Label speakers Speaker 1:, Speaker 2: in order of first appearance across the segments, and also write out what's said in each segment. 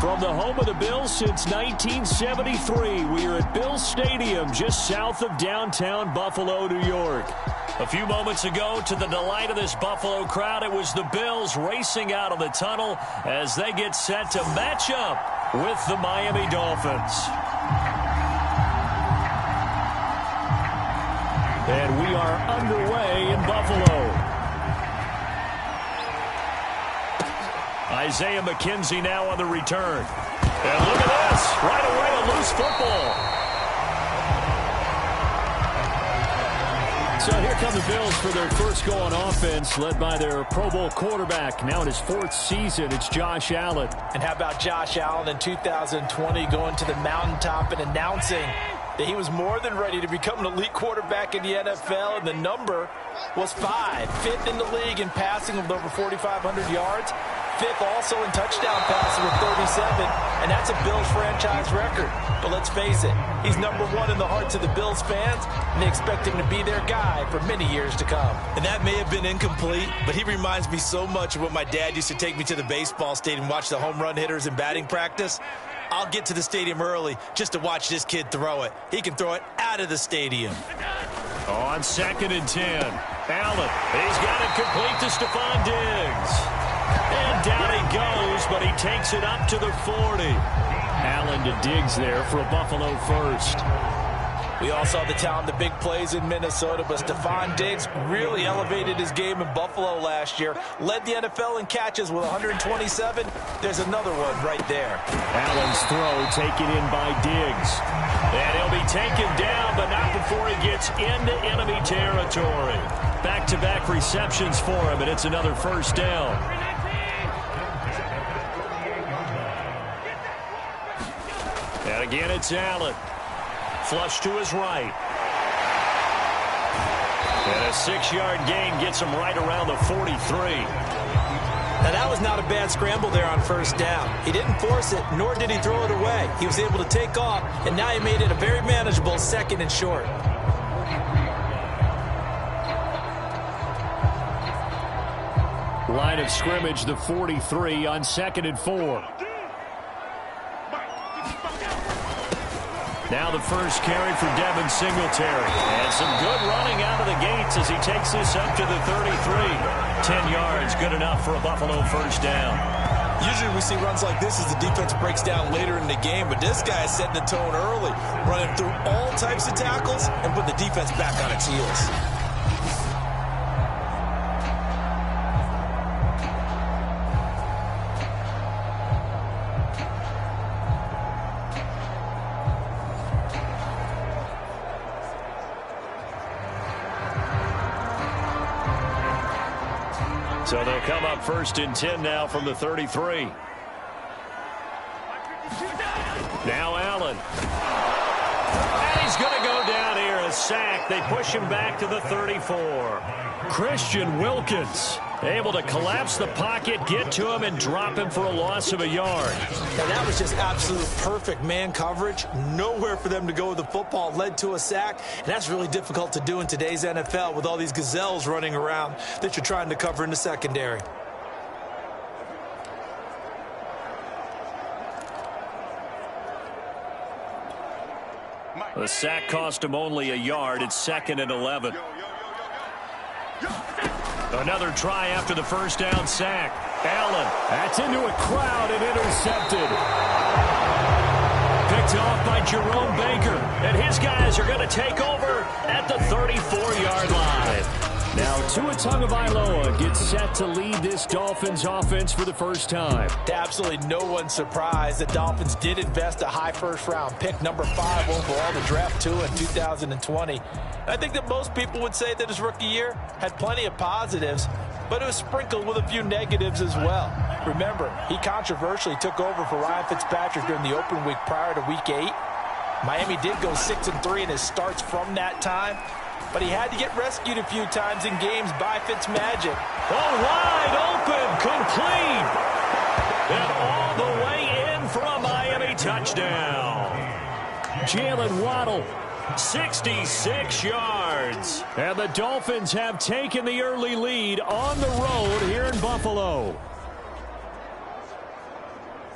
Speaker 1: From the home of the Bills since 1973, we are at Bills Stadium just south of downtown Buffalo, New York. A few moments ago, to the delight of this Buffalo crowd, it was the Bills racing out of the tunnel as they get set to match up with the Miami Dolphins. And we are underway in Buffalo. Isaiah McKenzie now on the return. And look at this. Right away, a loose football. So here come the Bills for their first go on offense, led by their Pro Bowl quarterback, now in his 4th season. It's Josh Allen.
Speaker 2: And how about Josh Allen in 2020 going to the mountaintop and announcing that he was more than ready to become an elite quarterback in the NFL, and the number was 5. 5th in the league in passing with over 4,500 yards. 5th also in touchdown passing with 37, and that's a Bills franchise record. But let's face it, he's number 1 in the hearts of the Bills fans, and they expect him to be their guy for many years to come.
Speaker 3: And that may have been incomplete, but he reminds me so much of when my dad used to take me to the baseball stadium and watch the home run hitters in batting practice. I'll get to the stadium early just to watch this kid throw it. He can throw it out of the stadium.
Speaker 1: On 2nd and 10, Allen. He's got it complete to Stephon Diggs. And down he goes, but he takes it up to the 40. Allen to Diggs there for a Buffalo first.
Speaker 2: We all saw the talent, the big plays in Minnesota, but Stephon Diggs really elevated his game in Buffalo last year. Led the NFL in catches with 127. There's another one right there.
Speaker 1: Allen's throw taken in by Diggs. And he'll be taken down, but not before he gets into enemy territory. Back-to-back receptions for him, and it's another first down. And again, it's Allen. Flush to his right. And a 6-yard gain gets him right around the 43.
Speaker 2: Now, that was not a bad scramble there on first down. He didn't force it, nor did he throw it away. He was able to take off, and now he made it a very manageable 2nd and short.
Speaker 1: Line of scrimmage, the 43 on 2nd and 4. Now the first carry for Devin Singletary. And some good running out of the gates as he takes this up to the 33. 10 yards, good enough for a Buffalo first down.
Speaker 3: Usually we see runs like this as the defense breaks down later in the game, but this guy is setting the tone early, running through all types of tackles and putting the defense back on its heels.
Speaker 1: So they'll come up 1st and 10 now from the 33. Now Allen. And he's going to go down here, a sack. They push him back to the 34. Christian Wilkins able to collapse the pocket, get to him, and drop him for a loss of a yard.
Speaker 2: And that was just absolute perfect man coverage. Nowhere for them to go with the football. Led to a sack. And that's really difficult to do in today's NFL with all these gazelles running around that you're trying to cover in the secondary.
Speaker 1: The sack cost him only a yard. It's 2nd and 11. Another try after the first down sack. Allen. That's into a crowd and intercepted. Picked off by Jerome Baker. And his guys are going to take over at the 34-yard line. Now Tua Tagovailoa gets set to lead this Dolphins offense for the first time.
Speaker 2: To absolutely no one's surprise, the Dolphins did invest a high first-round pick, number 5 overall, to draft Tua in 2020. And I think that most people would say that his rookie year had plenty of positives, but it was sprinkled with a few negatives as well. Remember, he controversially took over for Ryan Fitzpatrick during the open week prior to Week 8. Miami did go 6-3 in his starts from that time, but he had to get rescued a few times in games by Fitzmagic.
Speaker 1: Oh, wide open, complete, and all the way in for a Miami touchdown. Jalen Waddle, 66 yards. And the Dolphins have taken the early lead on the road here in Buffalo.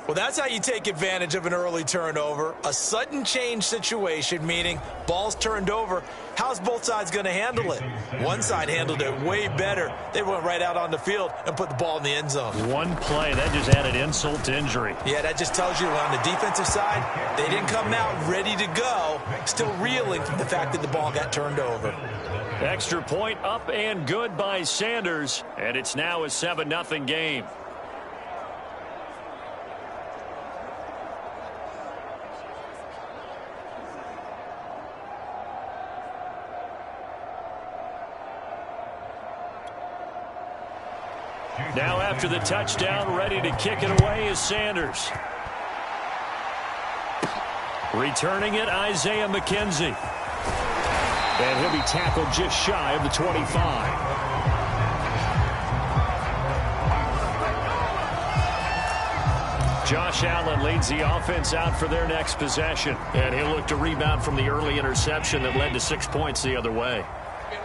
Speaker 3: Well, that's how you take advantage of an early turnover. A sudden change situation, meaning ball's turned over. How's both sides going to handle it? One side handled it way better. They went right out on the field and put the ball in the end zone.
Speaker 1: One play, that just added insult to injury.
Speaker 3: Yeah, that just tells you on the defensive side, they didn't come out ready to go, still reeling from the fact that the ball got turned over.
Speaker 1: Extra point up and good by Sanders, and it's now a 7-0 game. Now after the touchdown, ready to kick it away is Sanders. Returning it, Isaiah McKenzie. And he'll be tackled just shy of the 25. Josh Allen leads the offense out for their next possession. And he'll look to rebound from the early interception that led to 6 points the other way.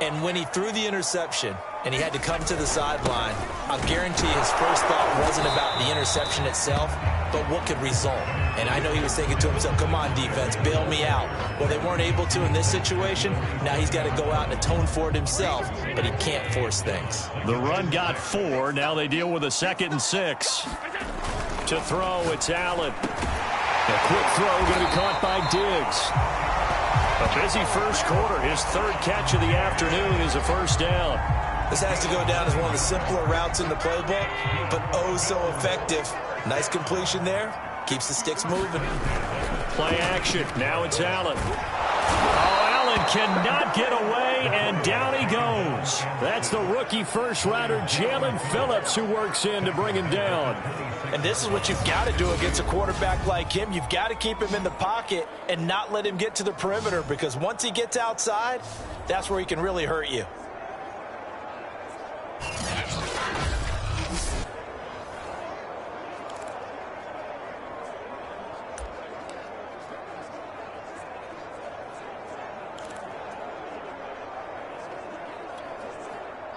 Speaker 3: And when he threw the interception and he had to come to the sideline, I'll guarantee his first thought wasn't about the interception itself, but what could result. And I know he was thinking to himself, come on, defense, bail me out. Well, they weren't able to in this situation. Now he's got to go out and atone for it himself, but he can't force things.
Speaker 1: The run got 4. Now they deal with a 2nd and 6. To throw, it's Allen. A quick throw going to be caught by Diggs. A busy first quarter. His 3rd catch of the afternoon is a first down.
Speaker 3: This has to go down as one of the simpler routes in the playbook, but oh so effective. Nice completion there. Keeps the sticks moving.
Speaker 1: Play action. Now it's Allen. Oh, Allen cannot get away, and down he goes. That's the rookie first-rounder, Jalen Phillips, who works in to bring him down.
Speaker 2: And this is what you've got to do against a quarterback like him. You've got to keep him in the pocket and not let him get to the perimeter, because once he gets outside, that's where he can really hurt you.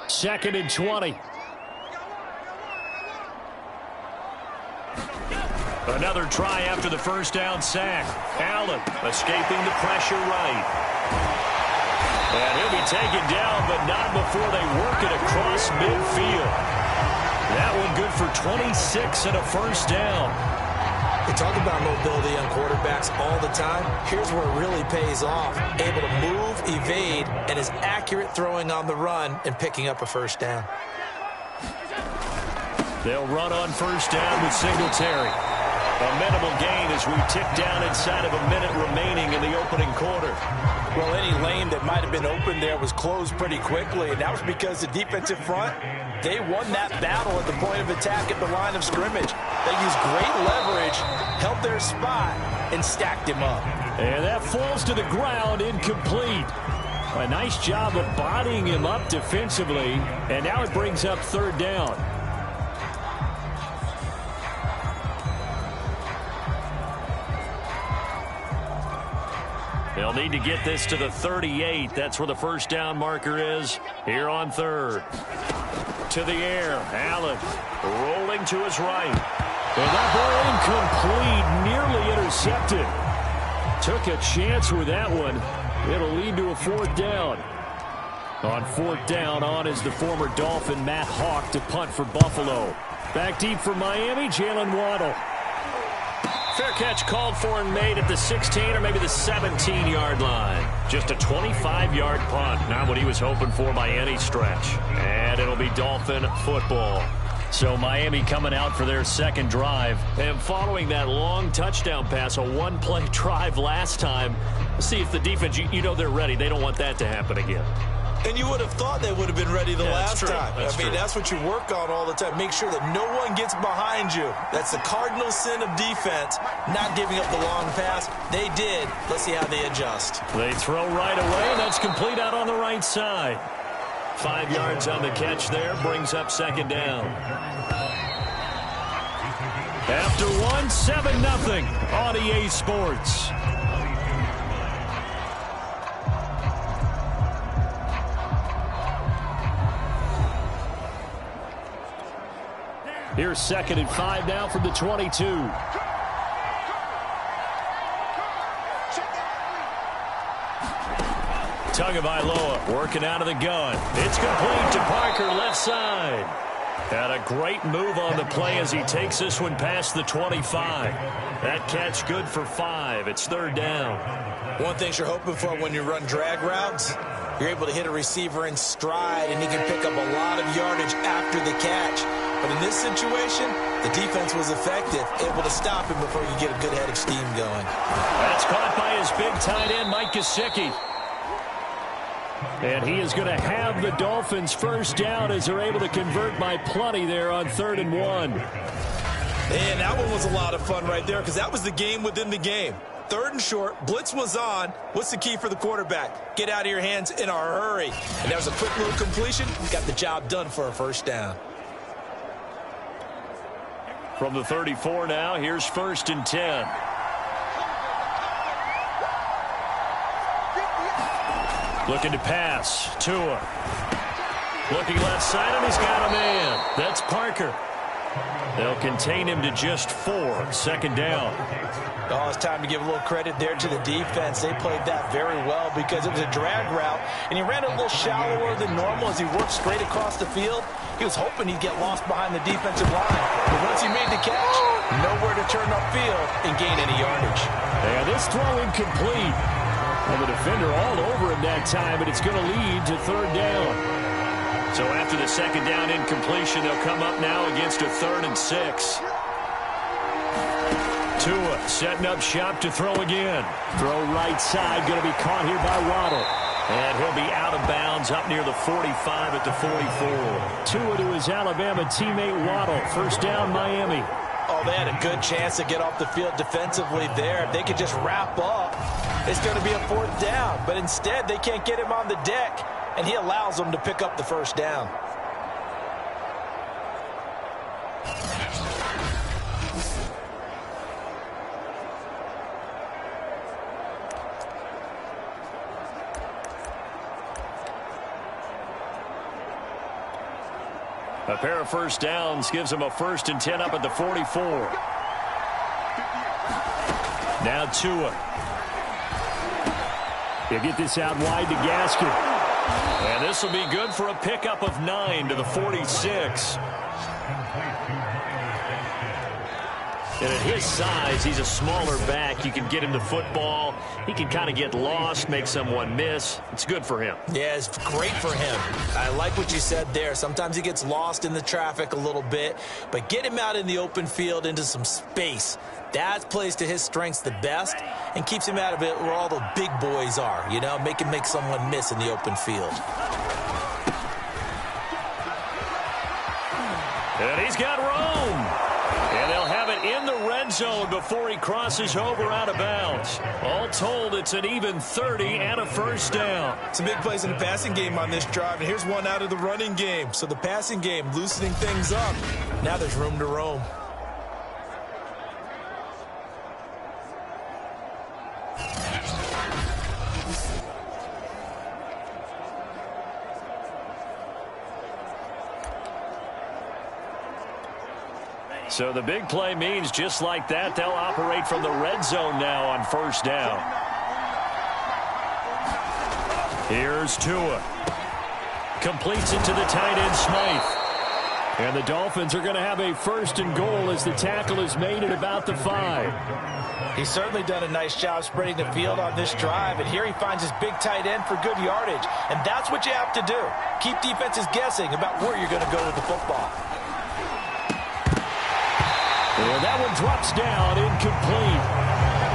Speaker 1: Second and 20. Another try after the first down sack. Allen escaping the pressure right. And he'll be taken down, but not before they work it across midfield. That one good for 26 and a first down.
Speaker 3: We talk about mobility on quarterbacks all the time. Here's where it really pays off. Able to move, evade, and is accurate throwing on the run and picking up a first down.
Speaker 1: They'll run on first down with Singletary. A minimal gain as we tick down inside of a minute remaining in the opening quarter.
Speaker 2: Well, any lane that might have been open there was closed pretty quickly, and that was because the defensive front, they won that battle at the point of attack at the line of scrimmage. They used great leverage, held their spot, and stacked him up.
Speaker 1: And that falls to the ground, incomplete. A nice job of bodying him up defensively, and now it brings up 3rd down. They'll need to get this to the 38. That's where the first down marker is here on 3rd. To the air, Allen rolling to his right. And that ball incomplete, nearly intercepted. Took a chance with that one. It'll lead to a 4th down. On 4th down, on is the former Dolphin Matt Hawk to punt for Buffalo. Back deep for Miami, Jalen Waddle. Fair catch called for and made at the 16 or maybe the 17-yard line. Just a 25-yard punt. Not what he was hoping for by any stretch. And it'll be Dolphin football. So Miami coming out for their 2nd drive. And following that long touchdown pass, a one-play drive last time. See if the defense, you know they're ready. They don't want that to happen again.
Speaker 3: And you would have thought they would have been ready the last time. That's what you work on all the time. Make sure that no one gets behind you. That's the cardinal sin of defense, not giving up the long pass. They did. Let's see how they adjust.
Speaker 1: They throw right away, and that's complete out on the right side. 5 yards on the catch there, brings up 2nd down. After 1, 7-0 on EA Sports. Here's here. 2nd and 5 now from the 22. Tagovailoa working out of the gun. It's complete to Parker, left side. And a great move on the play as he takes this one past the 25. That catch good for 5. It's 3rd down.
Speaker 3: One thing you're hoping for when you run drag routes, you're able to hit a receiver in stride, and he can pick up a lot of yardage after the catch. But in this situation, the defense was effective, able to stop him before you get a good head of steam going.
Speaker 1: That's caught by his big tight end, Mike Gesicki. And he is going to have the Dolphins first down as they're able to convert by plenty there on 3rd and 1.
Speaker 3: And that one was a lot of fun right there because that was the game within the game. 3rd and short, blitz was on. What's the key for the quarterback? Get out of your hands in a hurry. And that was a quick little completion. Got the job done for a first down.
Speaker 1: From the 34 now, here's 1st and 10. Looking to pass. Tua. Looking left side, and he's got a man. That's Parker. They'll contain him to just 4. 2nd down.
Speaker 2: Oh, it's time to give a little credit there to the defense. They played that very well because it was a drag route, and he ran a little shallower than normal as he worked straight across the field. He was hoping he'd get lost behind the defensive line. But once he made the catch, nowhere to turn upfield and gain any yardage.
Speaker 1: Yeah, this throw incomplete. And the defender all over him that time, but it's going to lead to 3rd down. So after the 2nd down incompletion, they'll come up now against a 3rd and 6. Tua setting up shop to throw again. Throw right side, going to be caught here by Waddle. And he'll be out of bounds up near the 45 at the 44. Tua to his Alabama teammate Waddle. First down, Miami.
Speaker 2: Oh, they had a good chance to get off the field defensively there. If they could just wrap up, it's going to be a 4th down. But instead, they can't get him on the deck, and he allows them to pick up the first down.
Speaker 1: A pair of first downs gives him a 1st and 10 up at the 44. Now Tua. He'll get this out wide to Gaskin. And this will be good for a pickup of 9 to the 46. And at his size, he's a smaller back. You can get him the football. He can kind of get lost, make someone miss. It's good for him.
Speaker 3: Yeah, it's great for him. I like what you said there. Sometimes he gets lost in the traffic a little bit, but get him out in the open field into some space. That plays to his strengths the best and keeps him out of it where all the big boys are, you know, make someone miss in the open field.
Speaker 1: And he's got room. And they'll have it in the red zone before he crosses over out of bounds. All told, it's an even 30 and a first down.
Speaker 3: Some big plays in the passing game on this drive, and here's one out of the running game. So the passing game loosening things up. Now there's room to roam.
Speaker 1: So the big play means just like that, they'll operate from the red zone now on first down. Here's Tua. Completes it to the tight end, Smythe. And the Dolphins are going to have a 1st and goal as the tackle is made at about the 5.
Speaker 2: He's certainly done a nice job spreading the field on this drive, and here he finds his big tight end for good yardage. And that's what you have to do. Keep defenses guessing about where you're going to go with the football.
Speaker 1: And that one drops down, incomplete.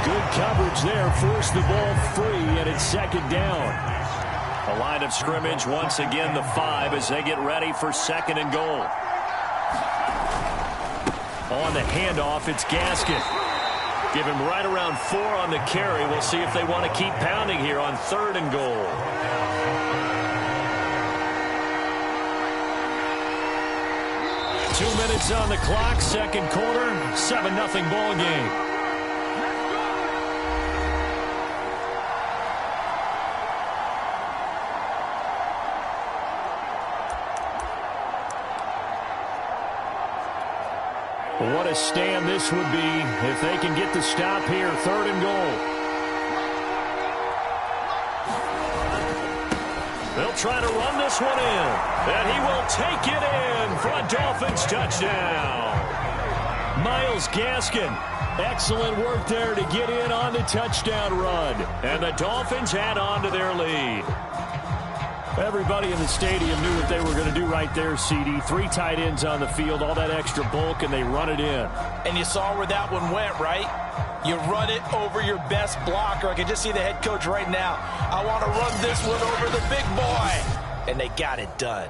Speaker 1: Good coverage there, forced the ball free, and it's 2nd down. A line of scrimmage, once again the 5 as they get ready for 2nd and goal. On the handoff, it's Gaskin. Give him right around 4 on the carry. We'll see if they want to keep pounding here on 3rd and goal. Two minutes on the clock, 2nd quarter, 7-0 ball game. stand this would be if they can get the stop here. 3rd and goal. They'll try to run this one in. And he will take it in for a Dolphins touchdown. Myles Gaskin, excellent work there to get in on the touchdown run. And the Dolphins add on to their lead. Everybody in the stadium knew what they were going to do right there, CD. 3 tight ends on the field, all that extra bulk, and they run it in.
Speaker 2: And you saw where that one went, right? You run it over your best blocker. I can just see the head coach right now. I want to run this one over the big boy. And they got it done.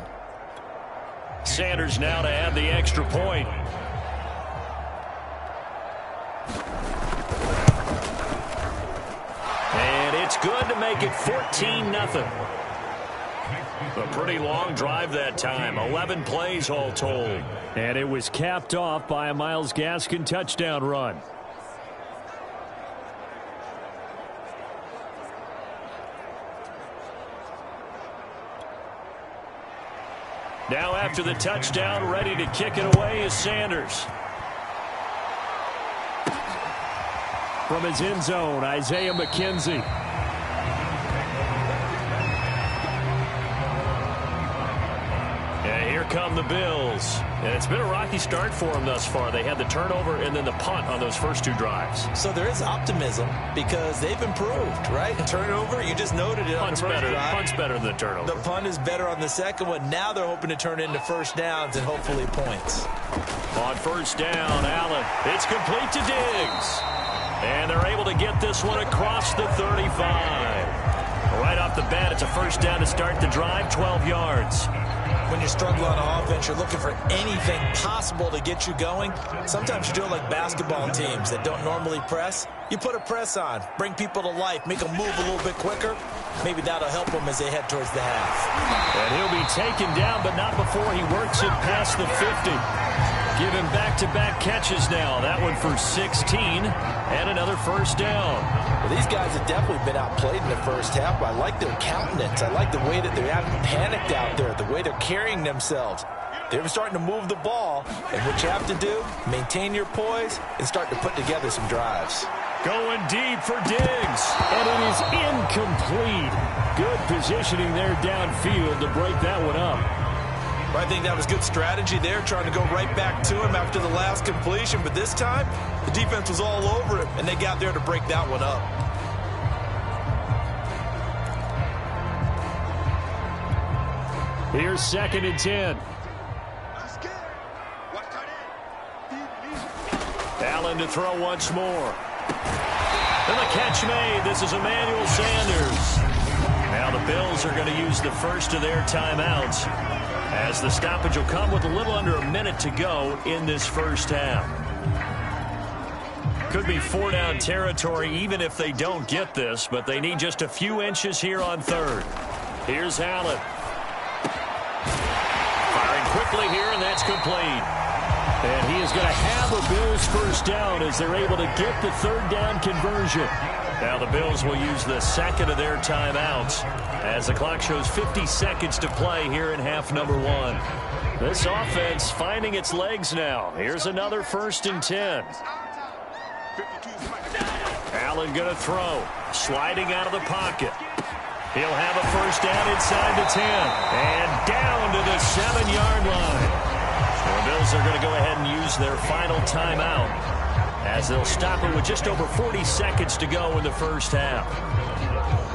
Speaker 1: Sanders now to add the extra point. And it's good to make it 14-0. A pretty long drive that time. 11 plays all told. And it was capped off by a Myles Gaskin touchdown run. Now after the touchdown, ready to kick it away is Sanders. From his end zone, Isaiah McKenzie. And here come the Bills. And it's been a rocky start for them thus far. They had the turnover and then the punt on those first 2 drives.
Speaker 3: So there is optimism because they've improved, right? Turnover, you just noted it on the first drive.
Speaker 1: Punt's better than the turnover.
Speaker 3: The punt is better on the second one. Now they're hoping to turn into first downs and hopefully points.
Speaker 1: On first down, Allen. It's complete to Diggs. And they're able to get this one across the 35. Right off the bat, it's a first down to start the drive, 12 yards.
Speaker 3: When you struggle on offense, you're looking for anything possible to get you going. Sometimes you do it like basketball teams that don't normally press. You put a press on, bring people to life, make them move a little bit quicker. Maybe that'll help them as they head towards the half.
Speaker 1: And he'll be taken down, but not before he works it past the 50. Give him back-to-back catches now. That one for 16 and another first down.
Speaker 2: Well, these guys have definitely been outplayed in the first half, but I like their countenance. I like the way that they haven't panicked out there, the way they're carrying themselves. They're starting to move the ball, and what you have to do, maintain your poise and start to put together some drives.
Speaker 1: Going deep for Diggs, and it is incomplete. Good positioning there downfield to break that one up.
Speaker 3: I think that was good strategy there, trying to go right back to him after the last completion. But this time, the defense was all over him, and they got there to break that one up.
Speaker 1: Here's 2nd and 10. Allen to throw once more. And the catch made. This is Emmanuel Sanders. Now the Bills are going to use the first of their timeouts, as the stoppage will come with a little under a minute to go in this first half. Could be 4-down territory even if they don't get this, but they need just a few inches here on 3rd. Here's Allen. Firing quickly here, and that's complete. And he is going to have a Bills first down as they're able to get the 3rd down conversion. Now the Bills will use the 2nd of their timeouts as the clock shows 50 seconds to play here in half number 1. This offense finding its legs now. Here's another 1st and 10. Allen going to throw. Sliding out of the pocket. He'll have a first down inside the 10. And down to the 7-yard line. The Bills are going to go ahead and use their final timeout, as they'll stop it with just over 40 seconds to go in the first half.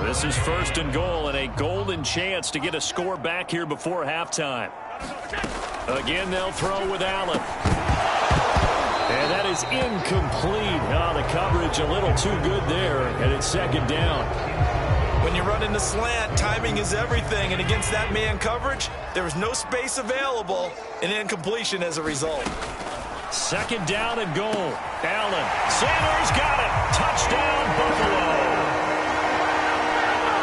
Speaker 1: This is 1st and goal, and a golden chance to get a score back here before halftime. Again, they'll throw with Allen. And that is incomplete. Oh, the coverage a little too good there, and it's 2nd down.
Speaker 3: When you run in the slant, timing is everything, and against that man coverage, there was no space available, and incompletion as a result.
Speaker 1: 2nd down and goal. Allen. Sanders got it. Touchdown, Buffalo.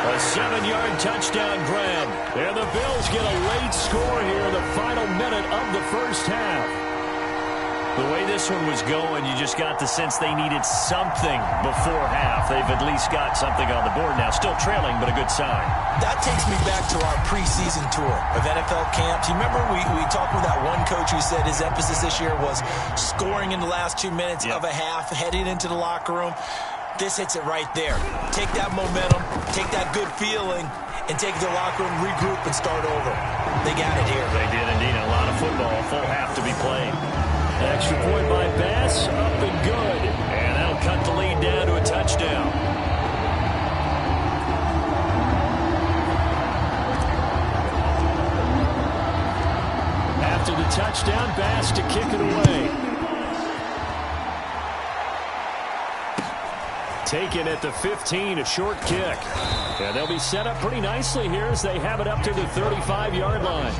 Speaker 1: A 7-yard touchdown grab. And the Bills get a late score here in the final minute of the first half. The way this one was going, you just got the sense they needed something before half. They've at least got something on the board now. Still trailing, but a good sign.
Speaker 2: That takes me back to our preseason tour of NFL camps. You remember we talked with that one coach who said his emphasis this year was scoring in the last 2 minutes of a half, heading into the locker room. This hits it right there. Take that momentum, take that good feeling, and take it to the locker room, regroup, and start over. They got it here.
Speaker 1: They did indeed. A lot of football, full half to be played. Extra point by Bass, up and good. And that'll cut the lead down to a touchdown. After the touchdown, Bass to kick it away. Taken at the 15, a short kick. And they'll be set up pretty nicely here as they have it up to the 35-yard line.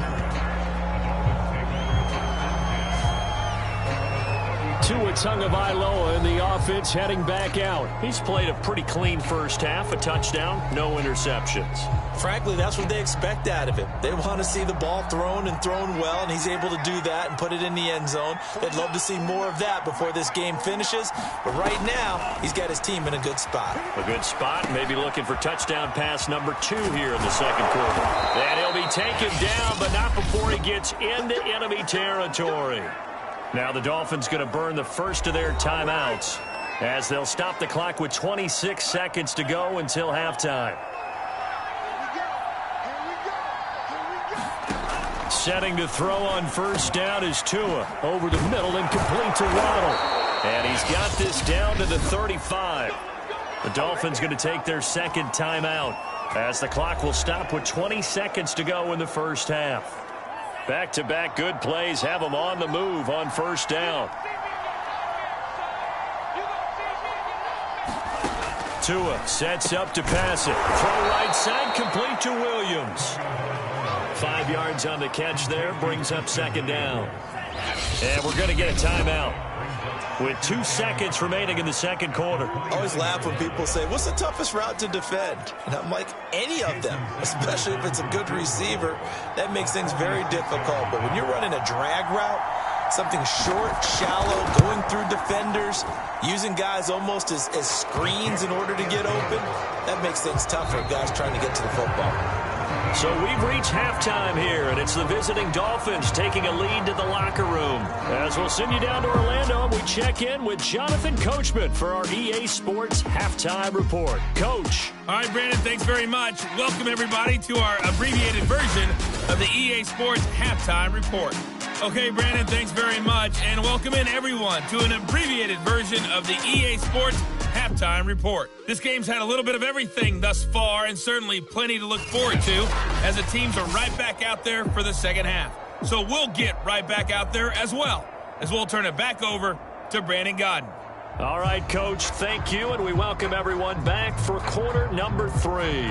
Speaker 1: Tua Tagovailoa in the offense heading back out. He's played a pretty clean first half, a touchdown, no interceptions.
Speaker 2: Frankly, that's what they expect out of him. They want to see the ball thrown and thrown well, and he's able to do that and put it in the end zone. They'd love to see more of that before this game finishes. But right now, he's got his team in a good spot.
Speaker 1: A good spot, maybe looking for touchdown pass number 2 here in the second quarter. And he'll be taken down, but not before he gets into enemy territory. Now the Dolphins going to burn the first of their timeouts as they'll stop the clock with 26 seconds to go until halftime. Setting to throw on first down is Tua. Over the middle and complete to Waddle. And he's got this down to the 35. The Dolphins going to take their second timeout as the clock will stop with 20 seconds to go in the first half. Back-to-back good plays have them on the move on first down. Tua sets up to pass it. Throw right side, complete to Williams. 5 yards on the catch there, brings up second down. And we're going to get a timeout with 2 seconds remaining in the second quarter.
Speaker 2: I always laugh when people say, what's the toughest route to defend? And I'm like, any of them, especially if it's a good receiver. That makes things very difficult. But when you're running a drag route, something short, shallow, going through defenders, using guys almost as screens in order to get open, that makes things tougher, guys trying to get to the football.
Speaker 1: So we've reached halftime here, and it's the visiting Dolphins taking a lead to the locker room. As we'll send you down to Orlando, we check in with Jonathan Coachman for our EA Sports Halftime Report. Coach.
Speaker 4: All right, Brandon, thanks very much. Welcome, everybody, to our abbreviated version of the EA Sports Halftime Report. Okay, Brandon, thanks very much, and welcome in, everyone, to an abbreviated version of the EA Sports Halftime Report. This game's had a little bit of everything thus far, and certainly plenty to look forward to, as the teams are right back out there for the second half. So we'll get right back out there as well, as we'll turn it back over to Brandon Godden.
Speaker 1: All right, Coach, thank you, and we welcome everyone back for quarter number 3.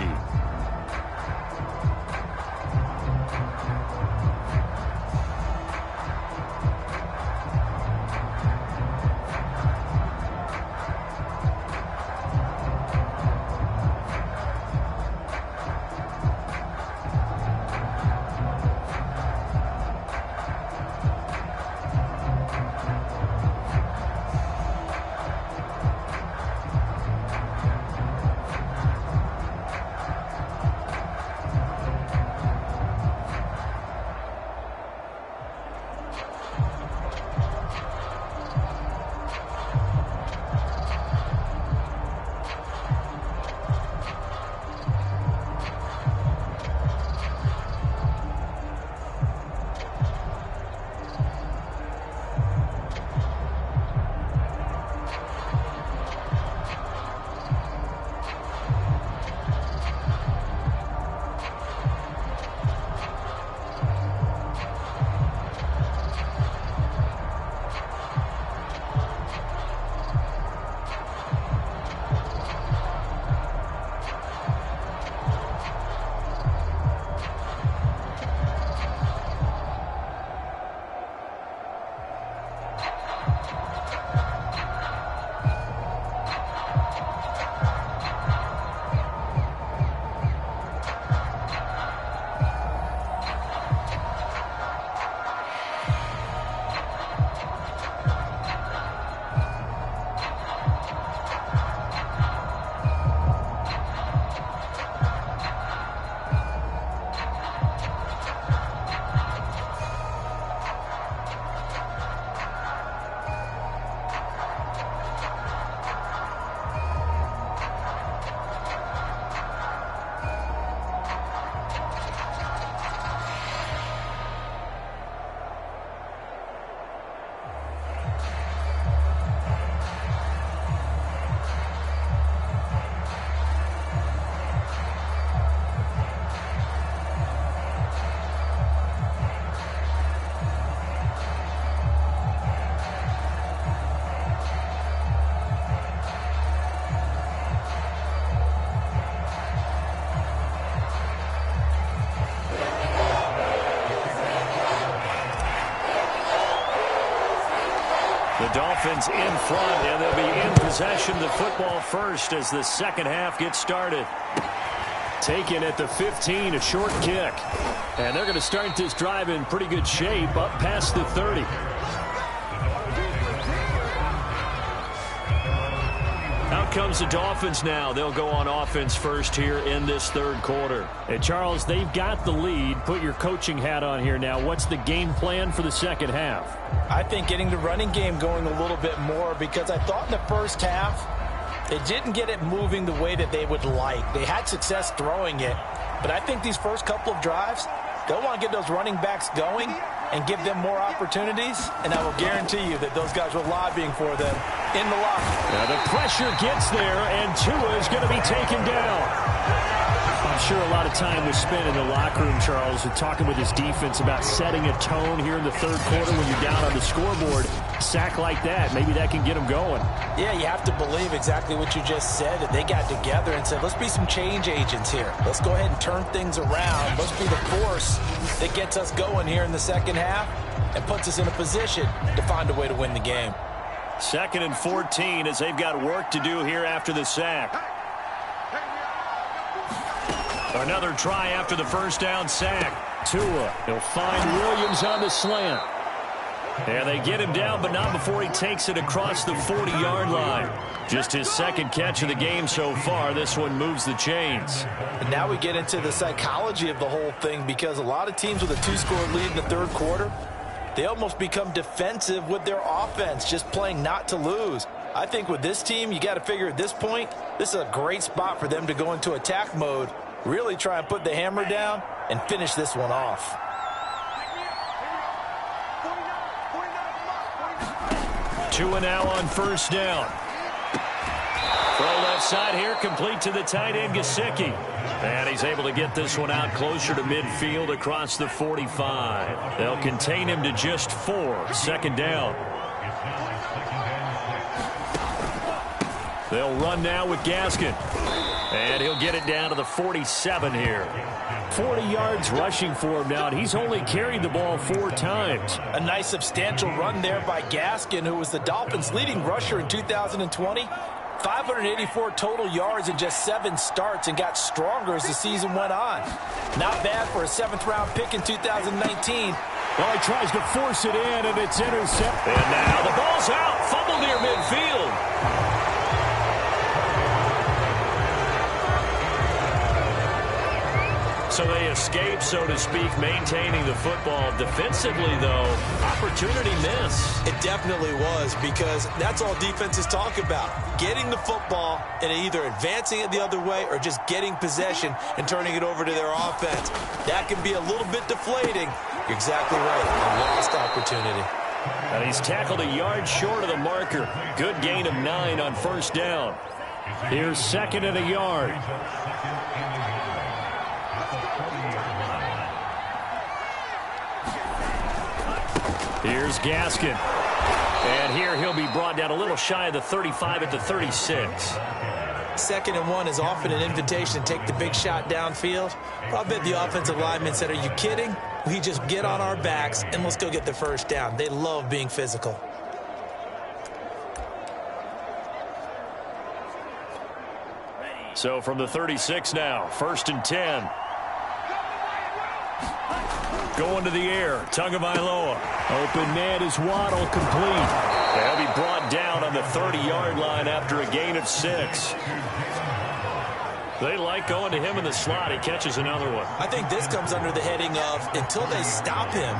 Speaker 1: Dolphins in front, and they'll be in possession of the football first as the second half gets started. Taken at the 15, a short kick. And they're going to start this drive in pretty good shape, up past the 30. Out comes the Dolphins now. They'll go on offense first here in this third quarter.
Speaker 5: Hey, Charles, they've got the lead. Put your coaching hat on here now. What's the game plan for the second half?
Speaker 2: I think getting the running game going a little bit more, because I thought in the first half they didn't get it moving the way that they would like. They had success throwing it, but I think these first couple of drives, they'll want to get those running backs going and give them more opportunities, and I will guarantee you that those guys were lobbying for them in the locker.
Speaker 1: Now the pressure gets there, and Tua is going to be taken down.
Speaker 5: I'm sure a lot of time was spent in the locker room, Charles, and talking with his defense about setting a tone here in the third quarter when you're down on the scoreboard. Sack like that, maybe that can get them going.
Speaker 2: Yeah, you have to believe exactly what you just said, that they got together and said, let's be some change agents here. Let's go ahead and turn things around. Let's be the force that gets us going here in the second half and puts us in a position to find a way to win the game.
Speaker 1: 2nd and 14 as they've got work to do here after the sack. Another try after the first down sack.
Speaker 5: Tua, he'll find Williams on the slant.
Speaker 1: And they get him down, but not before he takes it across the 40-yard line. Just his second catch of the game so far. This one moves the chains.
Speaker 2: And now we get into the psychology of the whole thing, because a lot of teams with a 2-score lead in the third quarter, they almost become defensive with their offense, just playing not to lose. I think with this team, you got to figure at this point, this is a great spot for them to go into attack mode, really try and put the hammer down and finish this one off.
Speaker 1: Tua now on first down. Throw left side here, complete to the tight end, Gesicki. And he's able to get this one out closer to midfield across the 45. They'll contain him to just 4. Second down. They'll run now with Gaskin. And he'll get it down to the 47 here.
Speaker 5: 40 yards rushing for him now, and he's only carried the ball 4 times.
Speaker 2: A nice substantial run there by Gaskin, who was the Dolphins' leading rusher in 2020. 584 total yards in just 7 starts, and got stronger as the season went on. Not bad for a 7th-round pick in 2019.
Speaker 5: Well, he tries to force it in, and it's intercepted.
Speaker 1: And now the ball's out. Fumble near midfield. So they escape, so to speak, maintaining the football. Defensively, though, opportunity miss.
Speaker 3: It definitely was, because that's all defenses talk about. Getting the football and either advancing it the other way or just getting possession and turning it over to their offense. That can be a little bit deflating. You're exactly right. A lost opportunity.
Speaker 1: And he's tackled a yard short of the marker. Good gain of 9 on first down.
Speaker 5: Here's 2nd and a yard.
Speaker 1: Here's Gaskin. And here he'll be brought down a little shy of the 35 at the 36.
Speaker 3: 2nd and 1 is often an invitation to take the big shot downfield. I bet the offensive lineman said, are you kidding? We just get on our backs and let's go get the first down. They love being physical.
Speaker 1: So from the 36 now, 1st and 10. Going to the air, Tagovailoa.
Speaker 5: Open man is Waddle, complete.
Speaker 1: They'll be brought down on the 30-yard line after a gain of 6. They like going to him in the slot. He catches another one.
Speaker 3: I think this comes under the heading of, until they stop him,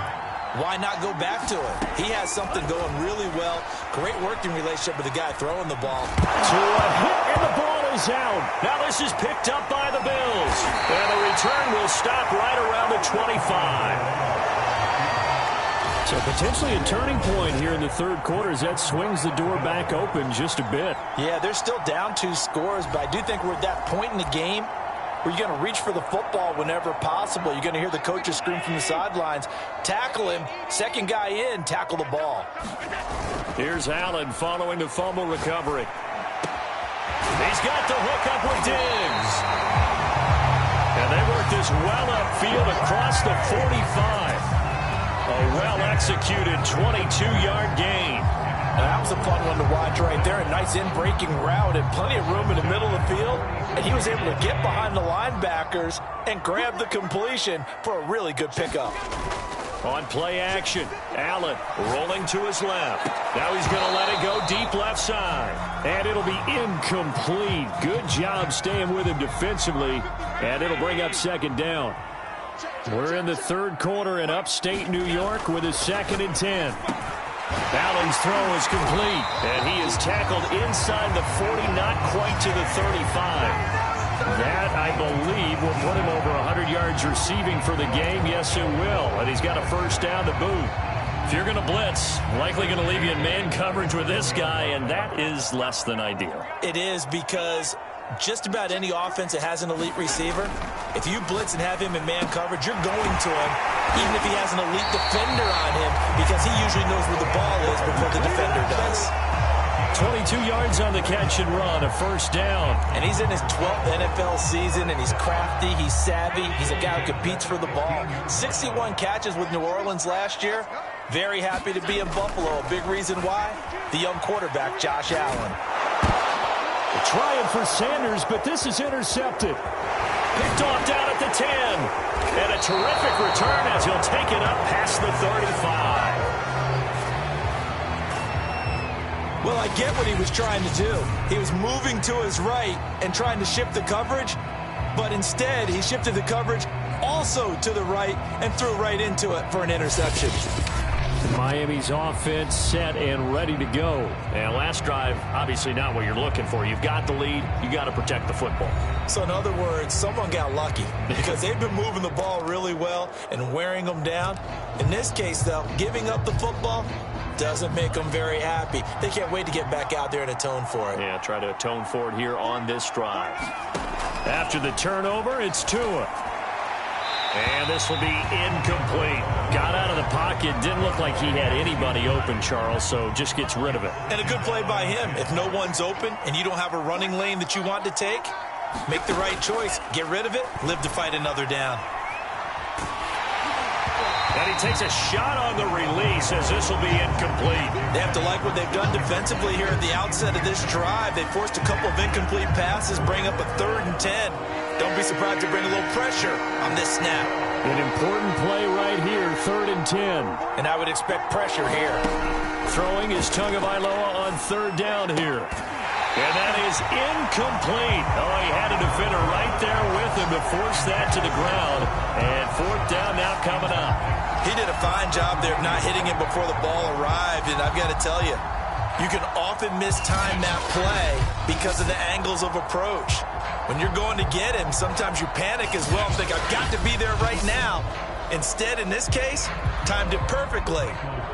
Speaker 3: why not go back to it? He has something going really well. Great working relationship with the guy throwing the ball.
Speaker 1: To a hit, and the ball is out. Now this is picked up by the Bills. And the return will stop right around the 25.
Speaker 5: So potentially a turning point here in the third quarter as that swings the door back open just a bit.
Speaker 2: Yeah, they're still down 2 scores, but I do think we're at that point in the game where you're going to reach for the football whenever possible. You're going to hear the coaches scream from the sidelines, tackle him, second guy in, tackle the ball.
Speaker 1: Here's Allen following the fumble recovery. He's got the hook up with Diggs. And they work this well upfield across the 45. A well-executed 22-yard gain.
Speaker 2: That was a fun one to watch right there. A nice in-breaking route and plenty of room in the middle of the field. And he was able to get behind the linebackers and grab the completion for a really good pickup.
Speaker 1: On play action, Allen rolling to his left. Now he's going to let it go deep left side. And it'll be incomplete. Good job staying with him defensively. And it'll bring up second down. We're in the third quarter in upstate New York with a 2nd and 10. Allen's throw is complete. And he is tackled inside the 40, not quite to the 35. That, I believe, will put him over 100 yards receiving for the game. Yes, it will. And he's got a first down to boot. If you're going to blitz, likely going to leave you in man coverage with this guy, and that is less than ideal.
Speaker 2: It is, because just about any offense that has an elite receiver, if you blitz and have him in man coverage, you're going to him, even if he has an elite defender on him, because he usually knows where the ball is before the defender does.
Speaker 1: 22 yards on the catch and run, a first down.
Speaker 2: And he's in his 12th NFL season, and he's crafty, he's savvy, he's a guy who competes for the ball. 61 catches with New Orleans last year. Very happy to be in Buffalo. A big reason why, the young quarterback, Josh Allen.
Speaker 1: Trying for Sanders, but this is intercepted. Picked off down at the 10. And a terrific return as he'll take it up past the 35.
Speaker 2: Well, I get what he was trying to do. He was moving to his right and trying to shift the coverage, but instead he shifted the coverage also to the right and threw right into it for an interception.
Speaker 1: Miami's offense set and ready to go. And last drive, obviously not what you're looking for. You've got the lead. You got to protect the football.
Speaker 2: So in other words, someone got lucky because they've been moving the ball really well and wearing them down. In this case, though, giving up the football doesn't make them very happy. They can't wait to get back out there and atone for it.
Speaker 1: Yeah, try to atone for it here on this drive. After the turnover, it's Tua. And this will be incomplete. Got out of the pocket. Didn't look like he had anybody open, Charles, so just gets rid of it.
Speaker 2: And a good play by him. If no one's open and you don't have a running lane that you want to take, make the right choice. Get rid of it. Live to fight another down.
Speaker 1: And he takes a shot on the release as this will be incomplete.
Speaker 2: They have to like what they've done defensively here at the outset of this drive. They forced a couple of incomplete passes, bring up a 3rd and 10. Don't be surprised to bring a little pressure on this snap.
Speaker 1: An important play right here, 3rd and 10.
Speaker 2: And I would expect pressure here.
Speaker 1: Throwing is Tagovailoa on 3rd down here. And that is incomplete. Oh, he had a defender right there with him to force that to the ground. And 4th down now coming up.
Speaker 2: He did a fine job there of not hitting him before the ball arrived. And I've got to tell you, you can often mistime that play because of the angles of approach. When you're going to get him, sometimes you panic as well and think, I've got to be there right now. Instead, in this case, timed it perfectly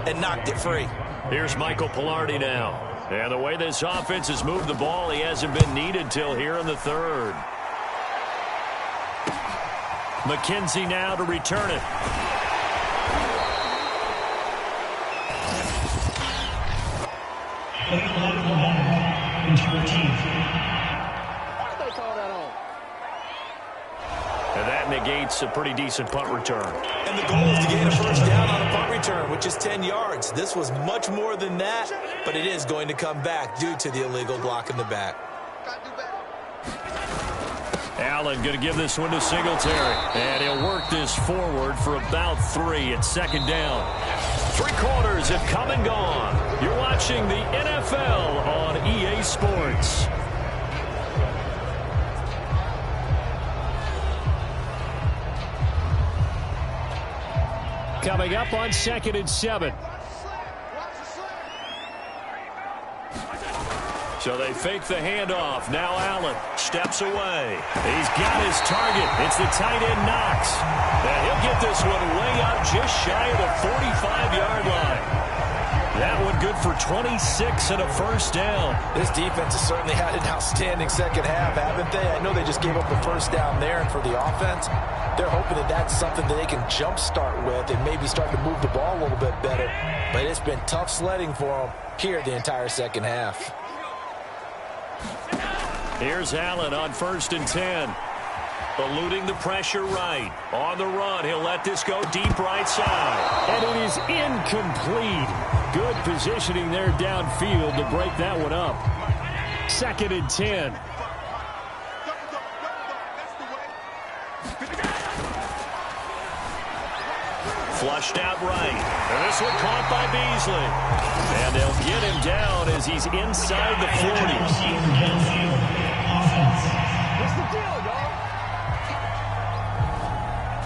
Speaker 2: and knocked it free.
Speaker 1: Here's Michael Pilardi now. And the way this offense has moved the ball, he hasn't been needed till here in the 3rd. McKenzie now to return it. And that negates a pretty decent punt return.
Speaker 2: And the goal is to gain a first down on a punt return, which is 10 yards. This was much more than that, but it is going to come back due to the illegal block in the back.
Speaker 1: Allen going to give this one to Singletary. And he'll work this forward for about 3 at 2nd down. 3 quarters have come and gone. You're watching the NFL on EA Sports. Coming up on 2nd and 7. So they fake the handoff. Now Allen steps away. He's got his target. It's the tight end Knox. And he'll get this one way out just shy of the 45-yard line. That one good for 26 and a first down.
Speaker 2: This defense has certainly had an outstanding second half, haven't they? I know they just gave up a first down there, and for the offense, they're hoping that that's something that they can jumpstart with and maybe start to move the ball a little bit better. But it's been tough sledding for them here the entire second half.
Speaker 1: Here's Allen on 1st and 10. Eluding the pressure right. On the run, he'll let this go deep right side.
Speaker 5: And it is incomplete. Good positioning there downfield to break that one up. 2nd and 10.
Speaker 1: Flushed out right. And this one caught by Beasley. And they'll get him down as he's inside the 40s.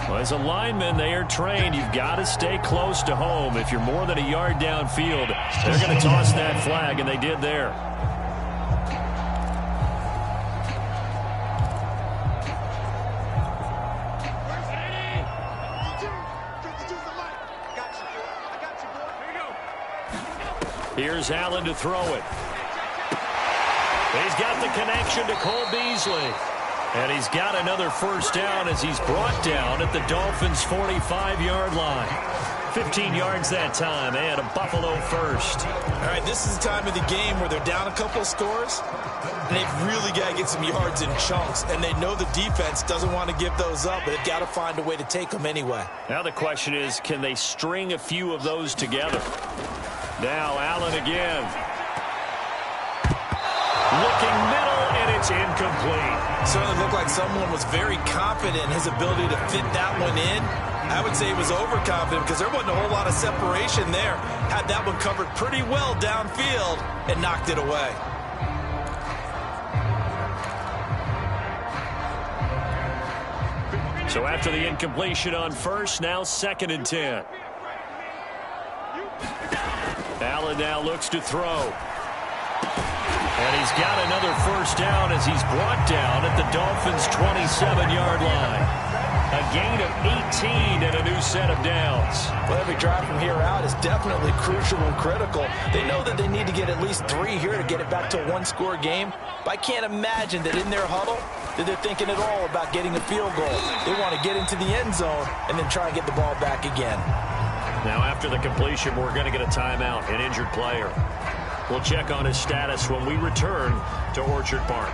Speaker 1: Well, as a lineman, they are trained. You've got to stay close to home. If you're more than a yard downfield, they're going to toss that flag, and they did there. Here's Allen to throw it. He's got the connection to Cole Beasley. And he's got another first down as he's brought down at the Dolphins' 45-yard line. 15 yards that time, and a Buffalo first.
Speaker 3: All right, this is the time of the game where they're down a couple of scores, and they've really got to get some yards in chunks, and they know the defense doesn't want to give those up, but they've got to find a way to take them anyway.
Speaker 1: Now the question is, can they string a few of those together? Now Allen again. Looking middle, and it's incomplete.
Speaker 3: Certainly looked like someone was very confident in his ability to fit that one in. I would say he was overconfident because there wasn't a whole lot of separation there. Had that one covered pretty well downfield and knocked it away.
Speaker 1: So after the incompletion on first, now 2nd and 10. Allen now looks to throw. And he's got another first down as he's brought down at the Dolphins' 27-yard line. A gain of 18 and a new set of downs.
Speaker 2: Well, every drive from here out is definitely crucial and critical. They know that they need to get at least 3 here to get it back to a one-score game. But I can't imagine that in their huddle that they're thinking at all about getting a field goal. They want to get into the end zone and then try and get the ball back again.
Speaker 1: Now, after the completion, we're going to get a timeout, an injured player. We'll check on his status when we return to Orchard Park.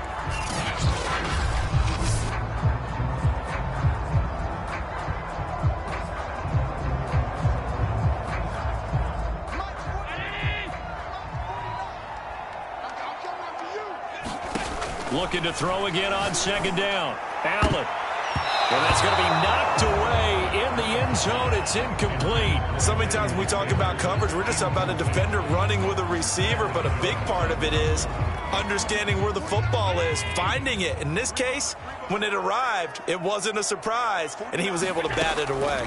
Speaker 1: Looking to throw again on 2nd down. Allen. Well, that's going to be knocked away in the end zone. It's incomplete.
Speaker 3: So many times when we talk about coverage, we're just about a defender running with a receiver, but a big part of it is understanding where the football is, finding it. In this case, when it arrived, it wasn't a surprise, and he was able to bat it away.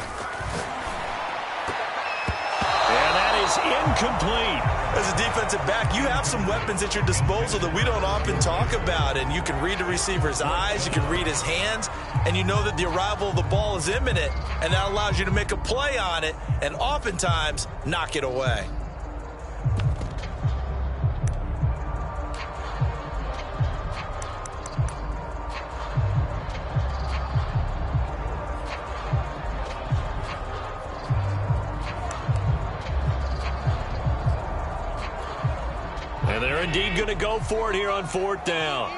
Speaker 1: And that is incomplete.
Speaker 3: As a defensive back, you have some weapons at your disposal that we don't often talk about, and you can read the receiver's eyes, you can read his hands, and you know that the arrival of the ball is imminent, and that allows you to make a play on it and oftentimes knock it away.
Speaker 1: And they're indeed going to go for it here on 4th down.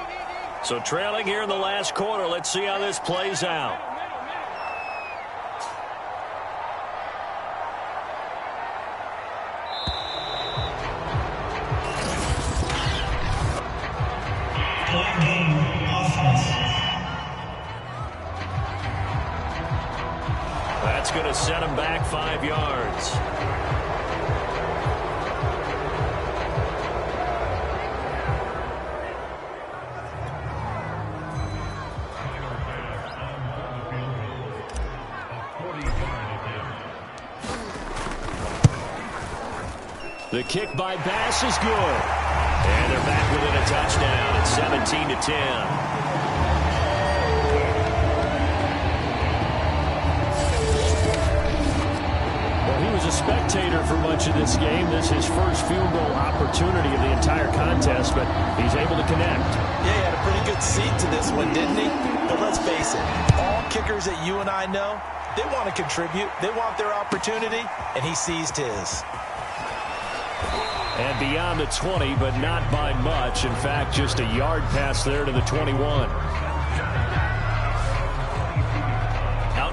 Speaker 1: So trailing here in the last quarter, let's see how this plays out. That's going to set him back 5 yards. The kick by Bass is good. And they're back within a touchdown at 17-10. Well, he was a spectator for much of this game. This is his first field goal opportunity of the entire contest, but he's able to connect.
Speaker 2: Yeah, he had a pretty good seat to this one, didn't he? But let's face it, all kickers that you and I know, they want to contribute. They want their opportunity, and he seized his.
Speaker 5: And beyond the 20, but not by much. In fact, just a yard pass there to the 21.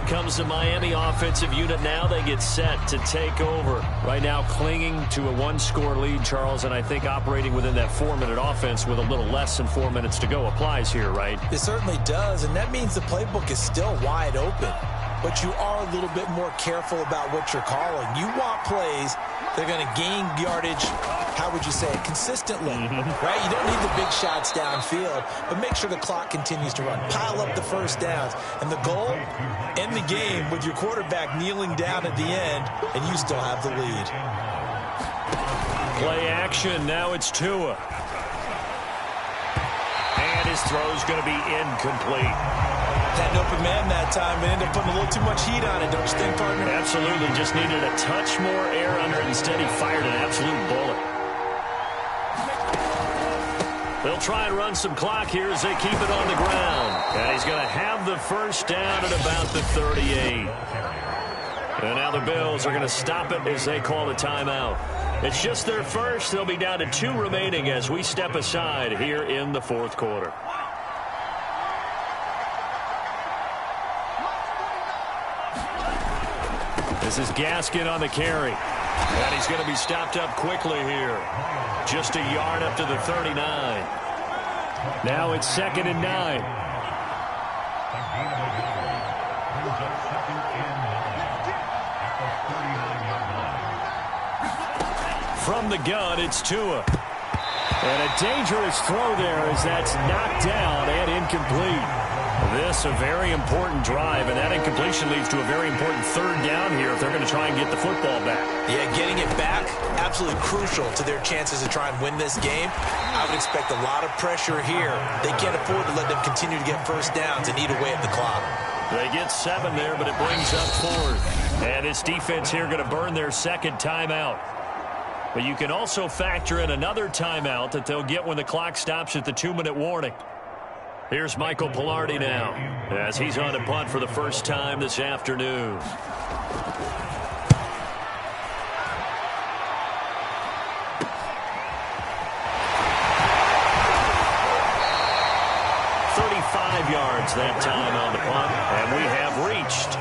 Speaker 1: comes the Miami offensive unit now. They get set to take over. Right now clinging to a one-score lead, Charles, and I think operating within that 4-minute offense with a little less than 4 minutes to go applies here, right?
Speaker 2: It certainly does, and that means the playbook is still wide open. But you are a little bit more careful about what you're calling. You want plays that are going to gain yardage, how would you say it, consistently, right? You don't need the big shots downfield, but make sure the clock continues to run. Pile up the first downs. And the goal, end the game with your quarterback kneeling down at the end, and you still have the lead.
Speaker 1: Play action. Now it's Tua. And his throw's going to be incomplete.
Speaker 2: Had an open man that time and ended up putting a little too much heat on it, don't you think, partner?
Speaker 1: Absolutely. Just needed a touch more air under it. Instead, he fired an absolute bullet. They'll try and run some clock here as they keep it on the ground. And he's going to have the first down at about the 38. And now the Bills are going to stop it as they call the timeout. It's just their first. They'll be down to 2 remaining as we step aside here in the fourth quarter. This is Gaskin on the carry. And he's going to be stopped up quickly here. Just a yard up to the 39. Now it's 2nd and 9. From the gun, it's Tua. And a dangerous throw there as that's knocked down and incomplete. This a very important drive, and that incompletion leads to a very important 3rd down here if they're going to try and get the football back.
Speaker 2: Yeah, getting it back, absolutely crucial to their chances to try and win this game. I would expect a lot of pressure here. They can't afford to let them continue to get first downs and eat away at the clock.
Speaker 1: They get 7 there, but it brings up 4th. And this defense here going to burn their 2nd timeout. But you can also factor in another timeout that they'll get when the clock stops at the 2-minute warning. Here's Michael Pilardi now as he's on to punt for the first time this afternoon. Yards that time on the punt, and we have reached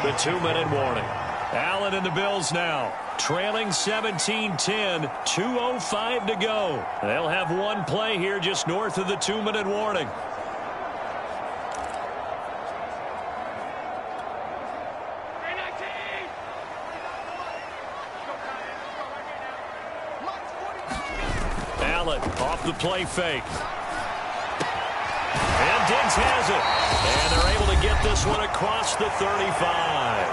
Speaker 1: the 2-minute warning. Allen and the Bills now trailing 17-10, 2:05 to go. They'll have one play here just north of the 2-minute warning. Allen off the play fake. And Diggs has it. And they're able to get this one across the 35.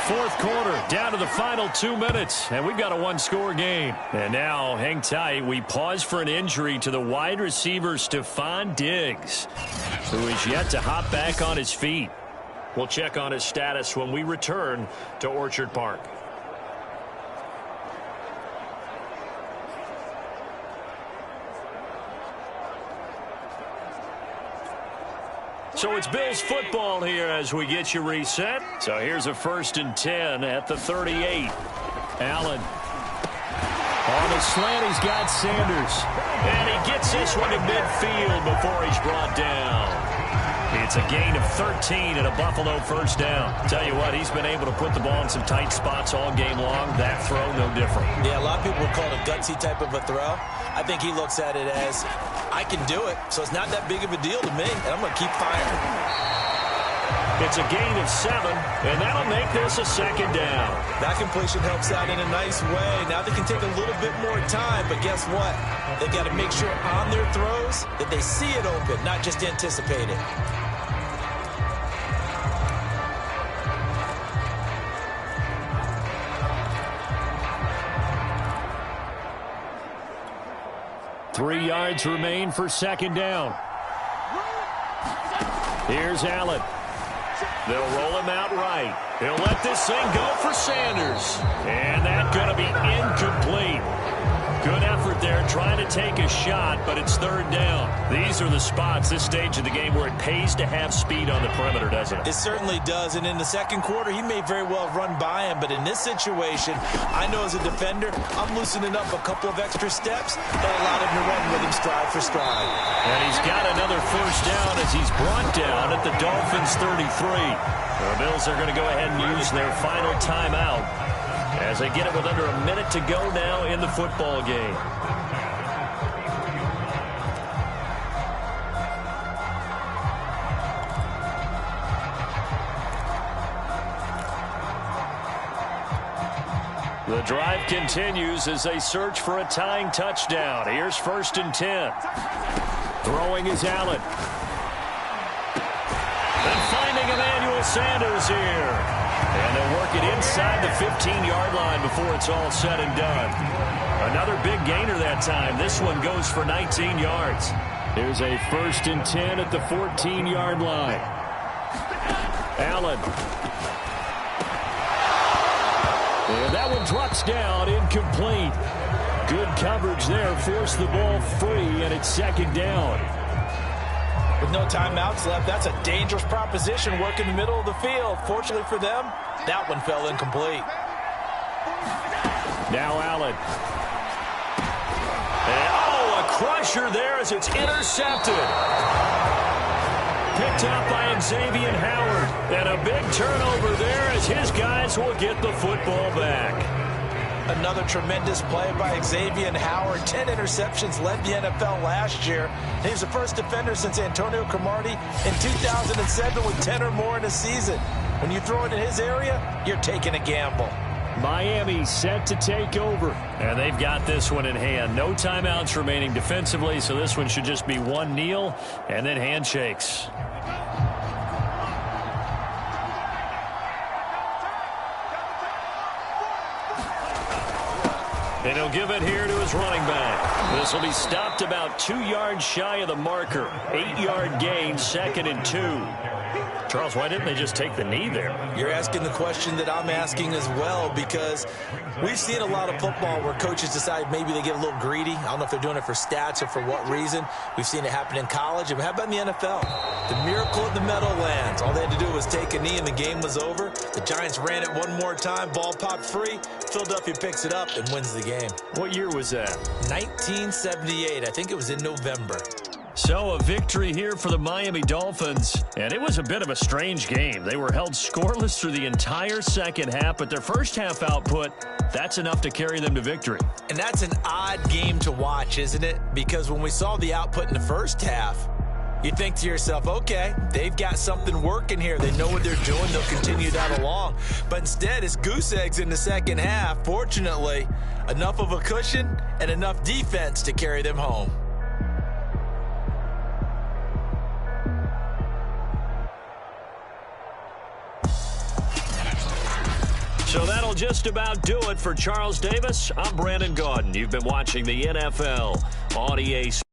Speaker 1: Fourth quarter, down to the final 2 minutes, and we've got a one-score game. And now, hang tight, we pause for an injury to the wide receiver Stephon Diggs, who is yet to hop back on his feet. We'll check on his status when we return to Orchard Park. So it's Bills football here as we get you reset. So here's a 1st and 10 at the 38. Allen. On the slant, he's got Sanders. And he gets this one to midfield before he's brought down. It's a gain of 13 and a Buffalo first down. Tell you what, he's been able to put the ball in some tight spots all game long. That throw, no different.
Speaker 2: Yeah, a lot of people would call it a gutsy type of a throw. I think he looks at it as, I can do it, so it's not that big of a deal to me, and I'm going to keep firing.
Speaker 1: It's a gain of 7, and that'll make this a 2nd down.
Speaker 2: That completion helps out in a nice way. Now they can take a little bit more time, but guess what? They've got to make sure on their throws that they see it open, not just anticipate it.
Speaker 1: Three yards remain for 2nd down. Here's Allen. They'll roll him out right. He'll let this thing go for Sanders. And that's going to be incomplete. Good effort there, trying to take a shot, but it's third down. These are the spots, this stage of the game, where it pays to have speed on the perimeter, doesn't it?
Speaker 3: It certainly does, and in the second quarter, he may very well run by him, but in this situation, I know as a defender, I'm loosening up a couple of extra steps that allowed him to run with him stride for stride.
Speaker 1: And he's got another first down as he's brought down at the Dolphins' 33. The Bills are going to go ahead and use their final timeout as they get it with under a minute to go now in the football game. The drive continues as they search for a tying touchdown. Here's 1st and 10. Throwing is Allen. And finding Emmanuel Sanders here. And they'll work it inside the 15-yard line before it's all said and done. Another big gainer that time. This one goes for 19 yards. Here's a 1st and 10 at the 14-yard line. Allen. And that one drops down, incomplete. Good coverage there, forced the ball free, and it's 2nd down.
Speaker 2: With no timeouts left, that's a dangerous proposition, work in the middle of the field. Fortunately for them, that one fell incomplete.
Speaker 1: Now Allen. And, a crusher there as it's intercepted. Picked up by Xavier Howard. And a big turnover there as his guys will get the football back.
Speaker 2: Another tremendous play by Xavier Howard. 10 interceptions, led the NFL last year. He was the first defender since Antonio Cromartie in 2007 with 10 or more in a season. When you throw it in his area, you're taking a gamble.
Speaker 1: Miami set to take over. And they've got this one in hand. No timeouts remaining defensively, so this one should just be one kneel and then handshakes. And he'll give it here to his running back. This will be stopped about 2 yards shy of the marker. 8-yard gain, 2nd and 2. Charles, why didn't they just take the knee there?
Speaker 3: You're asking the question that I'm asking as well, because we've seen a lot of football where coaches decide maybe they get a little greedy. I don't know if they're doing it for stats or for what reason. We've seen it happen in college. And how about in the NFL? The miracle of the Meadowlands. All they had to do was take a knee and the game was over. The Giants ran it one more time. Ball popped free. Philadelphia picks it up and wins the game.
Speaker 1: What year was that?
Speaker 3: 1978. I think it was in November.
Speaker 1: So a victory here for the Miami Dolphins, and it was a bit of a strange game. They were held scoreless through the entire second half, but their first half output, that's enough to carry them to victory.
Speaker 3: And that's an odd game to watch, isn't it? Because when we saw the output in the first half, you think to yourself, okay, they've got something working here. They know what they're doing. They'll continue that along. But instead, it's goose eggs in the second half. Fortunately, enough of a cushion and enough defense to carry them home.
Speaker 1: So that'll just about do it for Charles Davis. I'm Brandon Gaudin. You've been watching the NFL on EA Sports.